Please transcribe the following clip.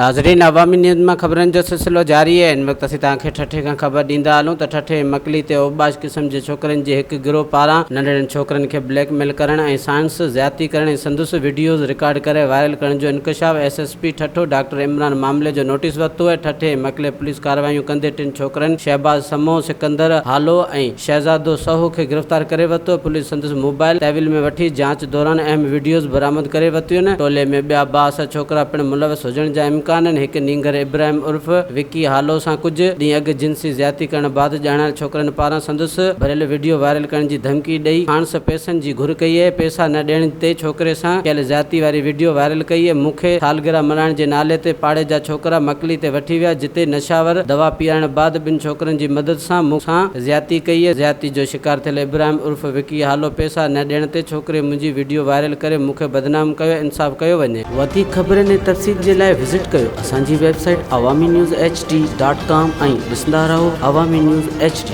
नाज़रीन, अवामी न्यूज़ में खबरन जो सिलसिलो जारी है। इन वक्त असीं तव्हांखे ठठे खां ख़बर ॾींदा हलूं त ठठे मकली ते औबाश क़िस्म जे छोकरनि जे हिकु गिरोह पारां नंढड़नि छोकरनि खे ब्लैकमेल करण ऐं साइंस ज़्यादती करण ऐं संदसि वीडियोज़ रिकॉर्ड करे वायरल करण जो इंकशाफ एसएसपी ठठो डॉक्टर इमरान मामले जो नोटिस वरितो आहे। ठठे मकले पुलिस कार्रवाइयूं कंदे टिनि छोकरनि शहबाज समो, सिकंदर हालो ऐं शहज़ादो सहू खे गिरफ़्तार करे वरितो। पुलिस संदसि मोबाइल तहवील में वठी जांच दौरान अहम वीडियोज़ बरामद करे वरितियूं आहिनि। टोले में ॿिया 62 छोकरा पिणु मुलविस हुजण जा इम्कान आहिनि। हिकु नींगर इब्राहिम उर्फ विकी हालो सां कुझु ॾींहं अॻु जिन्सी ज़्यादती करण बाद ॼाणायल छोकरनि पारां संदसि भरियल वीडियो वायरल करण जी धमकी ॾेई हाणस पैसनि जी घुर कई आहे। पैसा न ॾियण ते छोकरे सां कयल ज़्यादती वारी वीडियो वायरल कई आहे। मूंखे सालगिरह मल्हाइण जे नाले ते पाड़े जा छोकरा मकली ते वठी विया, जिते नशावर दवा पीआरण बाद ॿिनि छोकरनि जी मदद सां मूंसां ज़्यादती कई आहे। ज़्यादती जो शिकार थियल इब्राहिम उर्फ विकी हालो पैसा न ॾियण ते छोकरे मुंहिंजी वीडियो वायरल करे मूंखे बदनाम कयो। इंसाफ़ कयो वञे। वधीक ख़बरनि ऐं तफ़सील जे लाइ विज़िट कयो असांजी वेबसाइट awamiNewsHD.com ऐं ॾिसंदा रहो अवामी न्यूज़ HD।